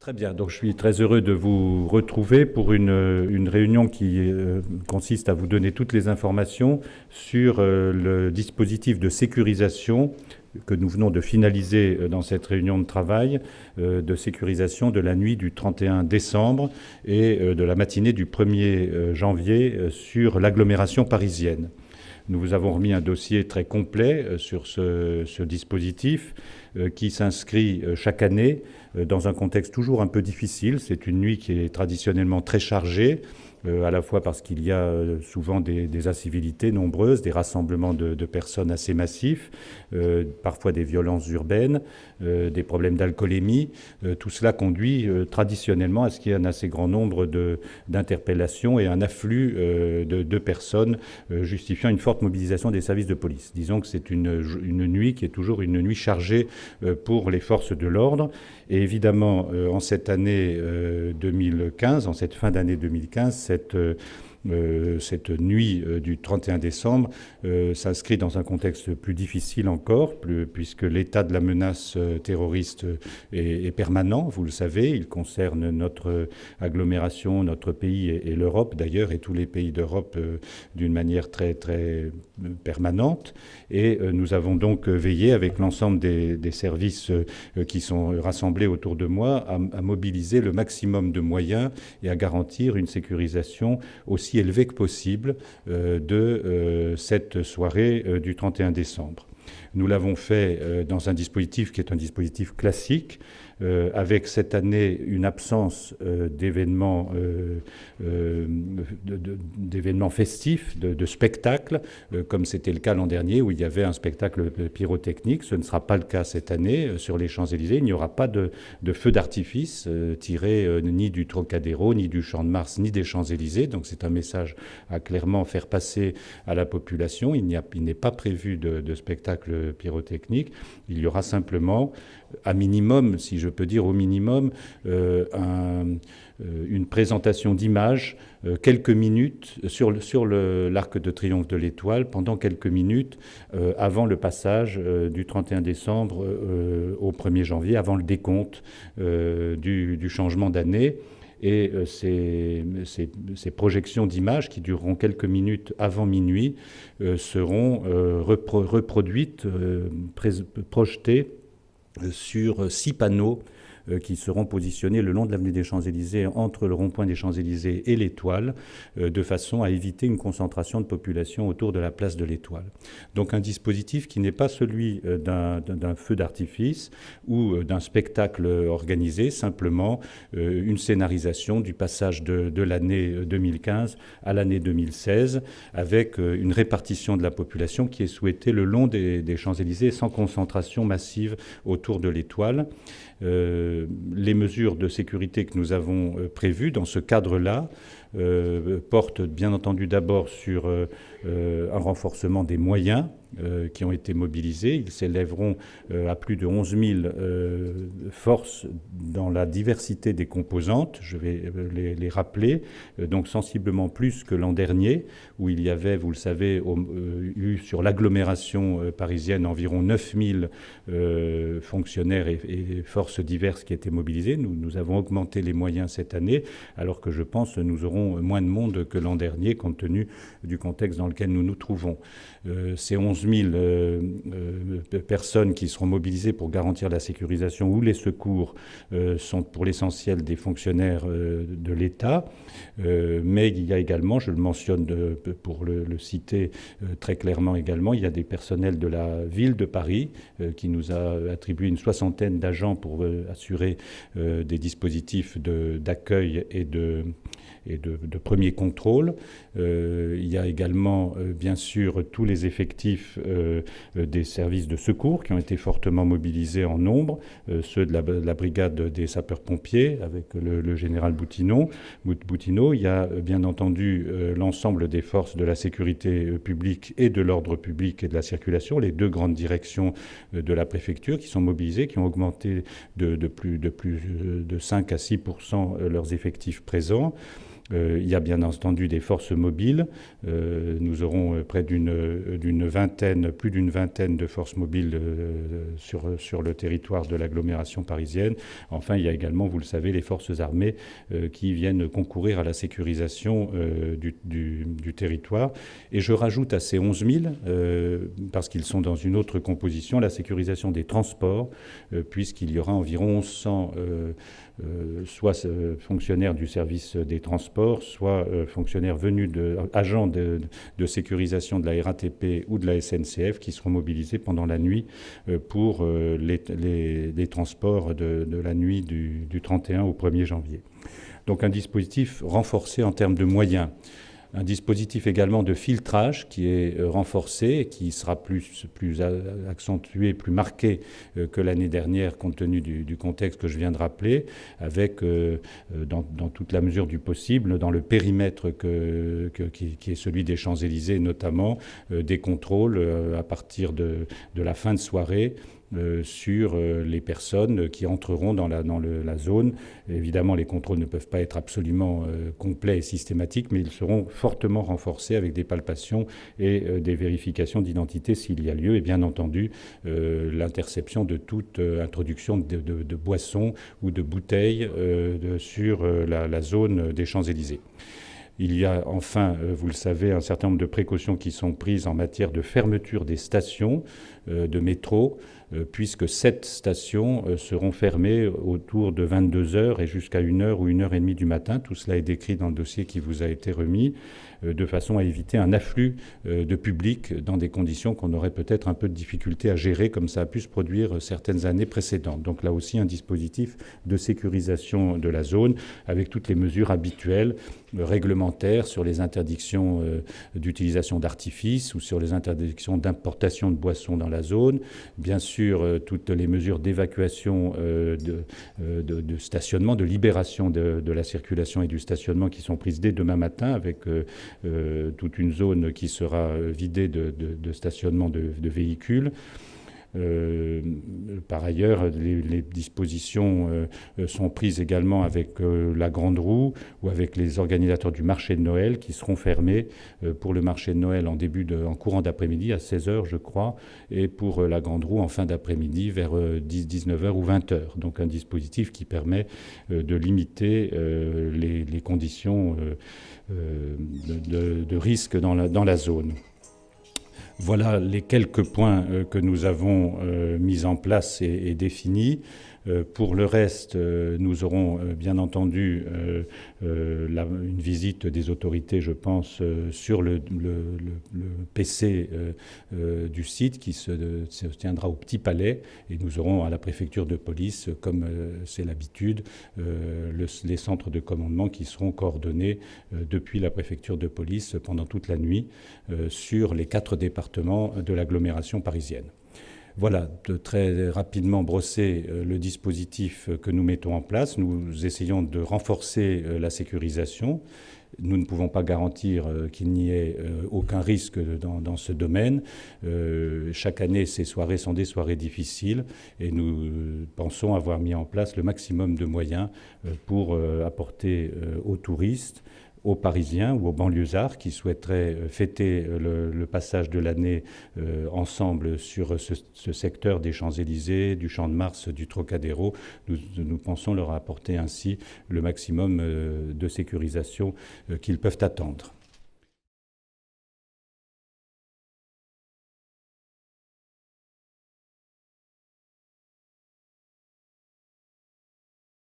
Très bien, donc je suis très heureux de vous retrouver pour une réunion qui consiste à vous donner toutes les informations sur le dispositif de sécurisation que nous venons de finaliser dans cette réunion de travail, de sécurisation de la nuit du 31 décembre et de la matinée du 1er janvier sur l'agglomération parisienne. Nous vous avons remis un dossier très complet sur ce dispositif qui s'inscrit chaque année dans un contexte toujours un peu difficile. C'est une nuit qui est traditionnellement très chargée, à la fois parce qu'il y a souvent des incivilités nombreuses, des rassemblements de personnes assez massifs, parfois des violences urbaines, des problèmes d'alcoolémie. Tout cela conduit traditionnellement à ce qu'il y ait un assez grand nombre d'interpellations et un afflux de personnes justifiant une forte mobilisation des services de police. Disons que c'est une nuit qui est toujours une nuit chargée pour les forces de l'ordre. Et évidemment, en cette année 2015, en cette fin d'année 2015, cette nuit du 31 décembre s'inscrit dans un contexte plus difficile encore, puisque l'état de la menace terroriste est permanent, vous le savez. Il concerne notre agglomération, notre pays et l'Europe d'ailleurs, et tous les pays d'Europe d'une manière très, très permanente. Et nous avons donc veillé avec l'ensemble des services qui sont rassemblés autour de moi à mobiliser le maximum de moyens et à garantir une sécurisation aussi élevée que possible de cette soirée du 31 décembre. Nous l'avons fait dans un dispositif qui est un dispositif classique, avec cette année une absence d'événements festifs, de spectacles, comme c'était le cas l'an dernier où il y avait un spectacle pyrotechnique. Ce ne sera pas le cas cette année sur les Champs-Élysées. Il n'y aura pas de feux d'artifice tirés ni du Trocadéro, ni du Champ de Mars, ni des Champs-Élysées. Donc c'est un message à clairement faire passer à la population. Il n'est pas prévu de spectacle pyrotechnique. Il y aura simplement, à minimum, si je peux dire au minimum, une présentation d'images, quelques minutes sur l'arc de triomphe de l'Étoile, pendant quelques minutes avant le passage du 31 décembre au 1er janvier, avant le décompte du changement d'année. Et ces projections d'images, qui dureront quelques minutes avant minuit, seront reproduites, projetées sur 6 panneaux qui seront positionnés le long de l'avenue des Champs-Élysées, entre le rond-point des Champs-Élysées et l'Étoile, de façon à éviter une concentration de population autour de la place de l'Étoile. Donc un dispositif qui n'est pas celui d'un feu d'artifice ou d'un spectacle organisé, simplement une scénarisation du passage de l'année 2015 à l'année 2016, avec une répartition de la population qui est souhaitée le long des Champs-Élysées, sans concentration massive autour de l'Étoile. Les mesures de sécurité que nous avons prévues dans ce cadre-là portent bien entendu d'abord sur un renforcement des moyens qui ont été mobilisés. Ils s'élèveront à plus de 11 000 forces dans la diversité des composantes. Je vais les rappeler. Donc sensiblement plus que l'an dernier, où il y avait, vous le savez, eu sur l'agglomération parisienne environ 9 000 fonctionnaires et forces diverses qui étaient mobilisées. Nous avons augmenté les moyens cette année, alors que je pense que nous aurons moins de monde que l'an dernier, compte tenu du contexte dans lequel nous nous trouvons. Ces 11 000 personnes qui seront mobilisées pour garantir la sécurisation ou les secours sont pour l'essentiel des fonctionnaires de l'État. Mais il y a également, je le mentionne pour le citer très clairement également, il y a des personnels de la ville de Paris qui nous a attribué une 60aine d'agents pour assurer des dispositifs d'accueil et de premier contrôle. Il y a également, bien sûr, tous les effectifs des services de secours qui ont été fortement mobilisés en nombre, ceux de la brigade des sapeurs-pompiers avec le général Boutineau. Il y a bien entendu l'ensemble des forces de la sécurité publique et de l'ordre public et de la circulation, les 2 grandes directions de la préfecture qui sont mobilisées, qui ont augmenté de 5 à 6% leurs effectifs présents. Il y a bien entendu des forces mobiles. Nous aurons près d'une vingtaine, plus d'une vingtaine de forces mobiles sur le territoire de l'agglomération parisienne. Enfin, il y a également, vous le savez, les forces armées qui viennent concourir à la sécurisation du territoire. Et je rajoute à ces 11 000, parce qu'ils sont dans une autre composition, la sécurisation des transports, puisqu'il y aura environ 1100 soit fonctionnaires du service des transports, soit fonctionnaires venus agents de sécurisation de la RATP ou de la SNCF qui seront mobilisés pendant la nuit pour les transports de la nuit du 31 au 1er janvier. Donc un dispositif renforcé en termes de moyens. Un dispositif également de filtrage qui est renforcé et qui sera plus accentué, plus marqué que l'année dernière compte tenu du contexte que je viens de rappeler, avec, dans toute la mesure du possible, dans le périmètre qui est celui des Champs-Élysées notamment, des contrôles à partir de la fin de soirée sur les personnes qui entreront dans la zone. Évidemment, les contrôles ne peuvent pas être absolument complets et systématiques, mais ils seront fortement renforcés avec des palpations et des vérifications d'identité s'il y a lieu, et bien entendu l'interception de toute introduction de boissons ou de bouteilles sur la zone des Champs-Élysées. Il y a enfin, vous le savez, un certain nombre de précautions qui sont prises en matière de fermeture des stations de métro, puisque 7 stations seront fermées autour de 22 heures et jusqu'à 1h ou 1h30 du matin. Tout cela est décrit dans le dossier qui vous a été remis, de façon à éviter un afflux de public dans des conditions qu'on aurait peut-être un peu de difficulté à gérer, comme ça a pu se produire certaines années précédentes. Donc là aussi, un dispositif de sécurisation de la zone, avec toutes les mesures habituelles, réglementaires, sur les interdictions d'utilisation d'artifices ou sur les interdictions d'importation de boissons dans la zone. Bien sûr, toutes les mesures d'évacuation de stationnement, de libération de la circulation et du stationnement qui sont prises dès demain matin, avec toute une zone qui sera vidée de stationnement de véhicules. Par ailleurs, les dispositions sont prises également avec la Grande Roue ou avec les organisateurs du marché de Noël qui seront fermés pour le marché de Noël en courant d'après-midi à 16h, je crois, et pour la Grande Roue en fin d'après-midi vers 19h ou 20h. Donc un dispositif qui permet de limiter les conditions de risque dans la zone. Voilà les quelques points que nous avons mis en place et définis. Pour le reste, nous aurons bien entendu une visite des autorités, je pense, sur le PC du site qui se tiendra au Petit Palais, et nous aurons à la préfecture de police, comme c'est l'habitude, les centres de commandement qui seront coordonnés depuis la préfecture de police pendant toute la nuit sur les 4 départements de l'agglomération parisienne. Voilà, de très rapidement brosser le dispositif que nous mettons en place. Nous essayons de renforcer la sécurisation. Nous ne pouvons pas garantir qu'il n'y ait aucun risque dans ce domaine. Chaque année, ces soirées sont des soirées difficiles et nous pensons avoir mis en place le maximum de moyens pour apporter aux touristes, aux Parisiens ou aux banlieusards qui souhaiteraient fêter le passage de l'année ensemble sur ce secteur des Champs-Élysées, du Champ de Mars, du Trocadéro. Nous pensons leur apporter ainsi le maximum de sécurisation qu'ils peuvent attendre.